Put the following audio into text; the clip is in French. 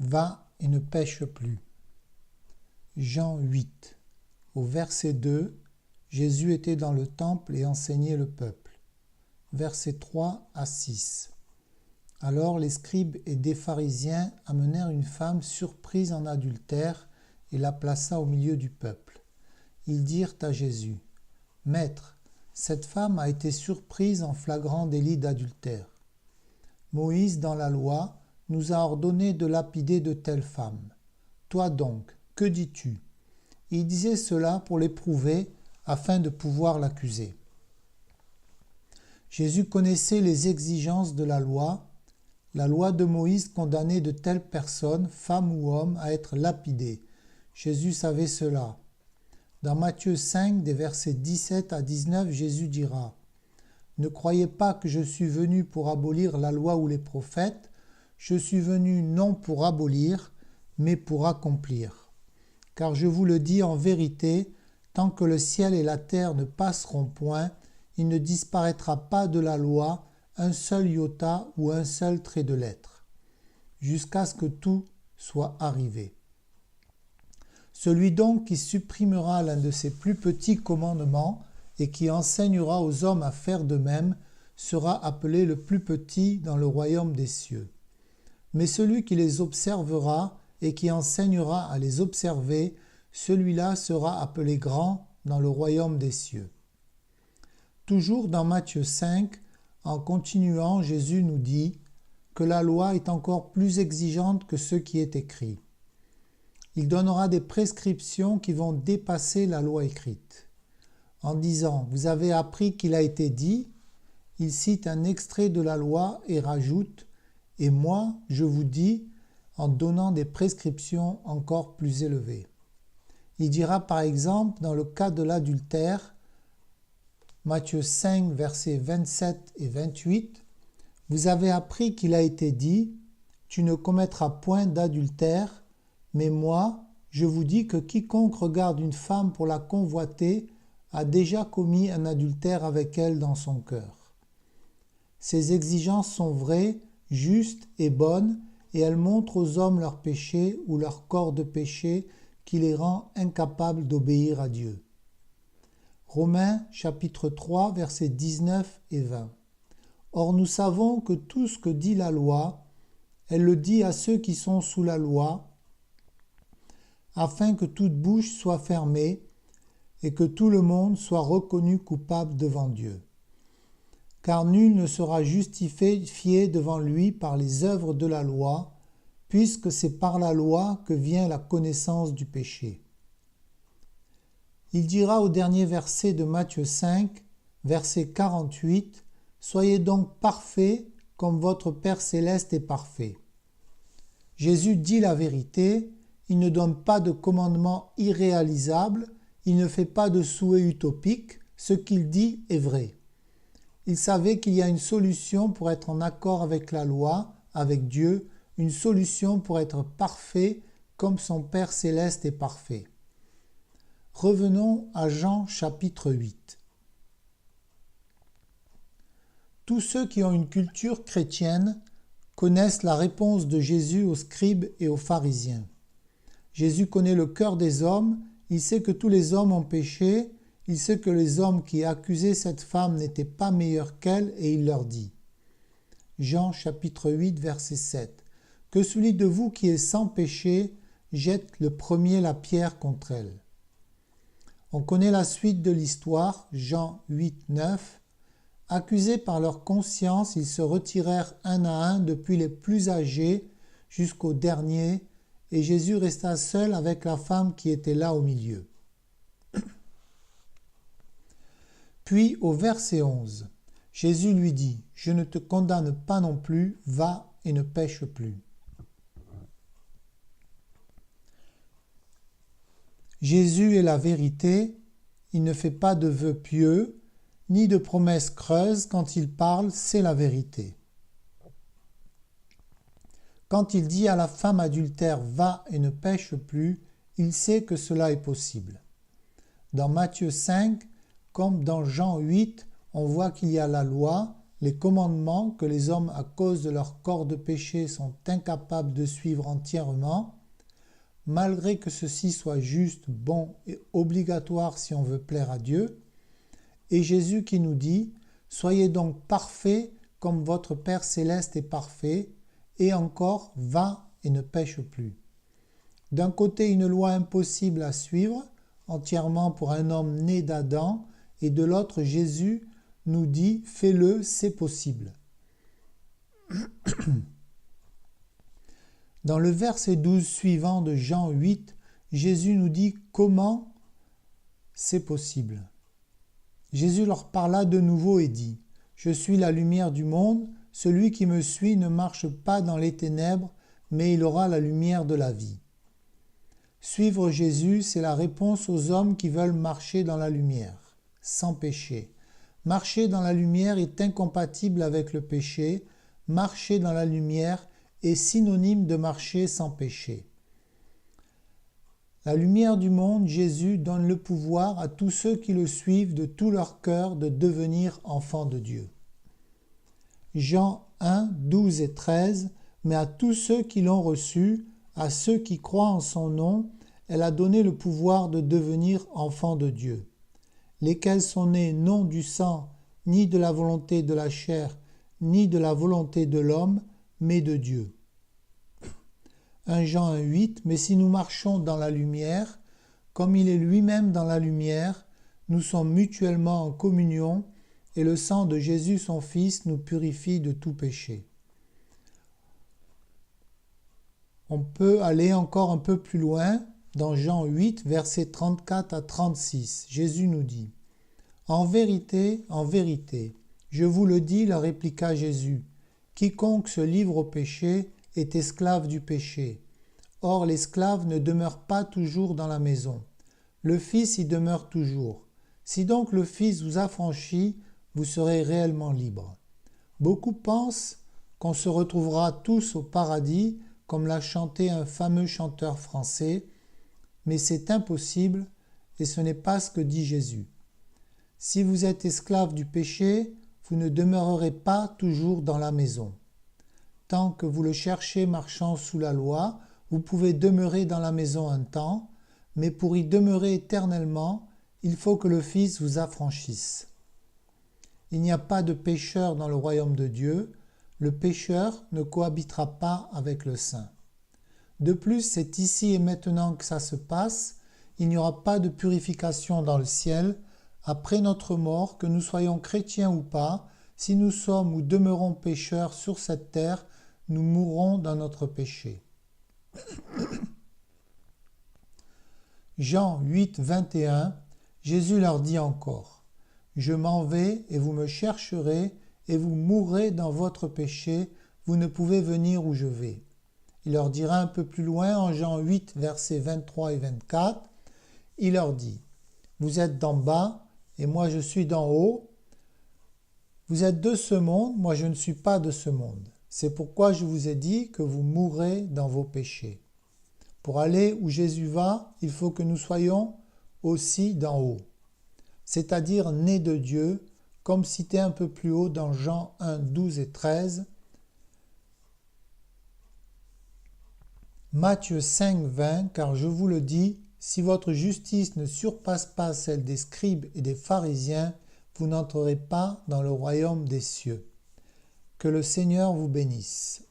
va et ne pêche plus. Jean 8. Au verset 2, Jésus était dans le temple et enseignait le peuple. Versets 3 à 6. Alors les scribes et des pharisiens amenèrent une femme surprise en adultère et la plaça au milieu du peuple. Ils dirent à Jésus, « Maître, cette femme a été surprise en flagrant délit d'adultère. Moïse, dans la loi, nous a ordonné de lapider de telles femmes. Toi donc, que dis-tu » Il disait cela pour l'éprouver, afin de pouvoir l'accuser. Jésus connaissait les exigences de la loi. La loi de Moïse condamnait de telles personnes, femmes ou hommes, à être lapidées. Jésus savait cela. Dans Matthieu 5, des versets 17 à 19, Jésus dira « Ne croyez pas que je suis venu pour abolir la loi ou les prophètes. Je suis venu non pour abolir, mais pour accomplir. Car je vous le dis en vérité, tant que le ciel et la terre ne passeront point, il ne disparaîtra pas de la loi un seul iota ou un seul trait de lettre, jusqu'à ce que tout soit arrivé. Celui donc qui supprimera l'un de ces plus petits commandements et qui enseignera aux hommes à faire de même sera appelé le plus petit dans le royaume des cieux. Mais celui qui les observera et qui enseignera à les observer, celui-là sera appelé grand dans le royaume des cieux. » Toujours dans Matthieu 5, en continuant, Jésus nous dit que la loi est encore plus exigeante que ce qui est écrit. Il donnera des prescriptions qui vont dépasser la loi écrite. En disant « Vous avez appris qu'il a été dit », il cite un extrait de la loi et rajoute « Et moi, je vous dis », en donnant des prescriptions encore plus élevées. Il dira par exemple dans le cas de l'adultère, Matthieu 5, versets 27 et 28, « Vous avez appris qu'il a été dit, tu ne commettras point d'adultère, mais moi, je vous dis que quiconque regarde une femme pour la convoiter a déjà commis un adultère avec elle dans son cœur. » Ces exigences sont vraies, justes et bonnes, et elles montrent aux hommes leur péché ou leur corps de péché qui les rend incapables d'obéir à Dieu. Romains chapitre 3 versets 19 et 20. Or nous savons que tout ce que dit la loi, elle le dit à ceux qui sont sous la loi, afin que toute bouche soit fermée et que tout le monde soit reconnu coupable devant Dieu. Car nul ne sera justifié devant lui par les œuvres de la loi, puisque c'est par la loi que vient la connaissance du péché. Il dira au dernier verset de Matthieu 5, verset 48, « Soyez donc parfaits comme votre Père céleste est parfait. » Jésus dit la vérité, il ne donne pas de commandements irréalisables, il ne fait pas de souhaits utopiques, ce qu'il dit est vrai. Il savait qu'il y a une solution pour être en accord avec la loi, avec Dieu, une solution pour être parfait comme son Père céleste est parfait. Revenons à Jean chapitre 8. Tous ceux qui ont une culture chrétienne connaissent la réponse de Jésus aux scribes et aux pharisiens. Jésus connaît le cœur des hommes, il sait que tous les hommes ont péché, il sait que les hommes qui accusaient cette femme n'étaient pas meilleurs qu'elle et il leur dit. Jean chapitre 8 verset 7. « Que celui de vous qui est sans péché jette le premier la pierre contre elle. » On connaît la suite de l'histoire, Jean 8, 9. Accusés par leur conscience, ils se retirèrent un à un depuis les plus âgés jusqu'au dernier, et Jésus resta seul avec la femme qui était là au milieu. Puis au verset 11, Jésus lui dit « Je ne te condamne pas non plus, va et ne pêche plus. » Jésus est la vérité, il ne fait pas de vœux pieux, ni de promesses creuses, quand il parle, c'est la vérité. Quand il dit à la femme adultère « va et ne pêche plus », il sait que cela est possible. Dans Matthieu 5, comme dans Jean 8, on voit qu'il y a la loi, les commandements que les hommes à cause de leur corps de péché sont incapables de suivre entièrement, malgré que ceci soit juste, bon et obligatoire si on veut plaire à Dieu, et Jésus qui nous dit « Soyez donc parfaits comme votre Père céleste est parfait » et encore « Va et ne pêche plus ». D'un côté, une loi impossible à suivre, entièrement pour un homme né d'Adam, et de l'autre, Jésus nous dit « Fais-le, c'est possible ». Dans le verset 12 suivant de Jean 8, Jésus nous dit comment c'est possible. Jésus leur parla de nouveau et dit « Je suis la lumière du monde, celui qui me suit ne marche pas dans les ténèbres, mais il aura la lumière de la vie. » Suivre Jésus, c'est la réponse aux hommes qui veulent marcher dans la lumière, sans péché. Marcher dans la lumière est incompatible avec le péché. Marcher dans la lumière est synonyme de marcher sans péché. La lumière du monde, Jésus donne le pouvoir à tous ceux qui le suivent de tout leur cœur de devenir enfants de Dieu. Jean 1, 12 et 13, « Mais à tous ceux qui l'ont reçu, à ceux qui croient en son nom, elle a donné le pouvoir de devenir enfants de Dieu, lesquels sont nés non du sang, ni de la volonté de la chair, ni de la volonté de l'homme, mais de Dieu. » 1 Jean 1,8 « Mais si nous marchons dans la lumière, comme il est lui-même dans la lumière, nous sommes mutuellement en communion, et le sang de Jésus son Fils nous purifie de tout péché. » On peut aller encore un peu plus loin dans Jean 8, versets 34 à 36. Jésus nous dit « En vérité, je vous le dis, leur répliqua Jésus, quiconque se livre au péché est esclave du péché. Or l'esclave ne demeure pas toujours dans la maison. Le Fils y demeure toujours. Si donc le Fils vous affranchit, vous serez réellement libres. Beaucoup pensent qu'on se retrouvera tous au paradis, comme l'a chanté un fameux chanteur français, mais c'est impossible et ce n'est pas ce que dit Jésus. Si vous êtes esclave du péché, vous ne demeurerez pas toujours dans la maison. Tant que vous le cherchez marchant sous la loi, vous pouvez demeurer dans la maison un temps, mais pour y demeurer éternellement, il faut que le Fils vous affranchisse. Il n'y a pas de pécheur dans le royaume de Dieu, le pécheur ne cohabitera pas avec le saint. De plus, c'est ici et maintenant que ça se passe, il n'y aura pas de purification dans le ciel, après notre mort, que nous soyons chrétiens ou pas, si nous sommes ou demeurons pécheurs sur cette terre, nous mourrons dans notre péché. Jean 8, 21, Jésus leur dit encore « Je m'en vais et vous me chercherez et vous mourrez dans votre péché, vous ne pouvez venir où je vais. » Il leur dira un peu plus loin en Jean 8, versets 23 et 24, il leur dit « Vous êtes d'en bas et moi je suis d'en haut. Vous êtes de ce monde, moi je ne suis pas de ce monde. C'est pourquoi je vous ai dit que vous mourrez dans vos péchés. » Pour aller où Jésus va, il faut que nous soyons aussi d'en haut, c'est-à-dire nés de Dieu, comme cité un peu plus haut dans Jean 1, 12 et 13, Matthieu 5, 20, « Car je vous le dis, si votre justice ne surpasse pas celle des scribes et des pharisiens, vous n'entrerez pas dans le royaume des cieux. » Que le Seigneur vous bénisse.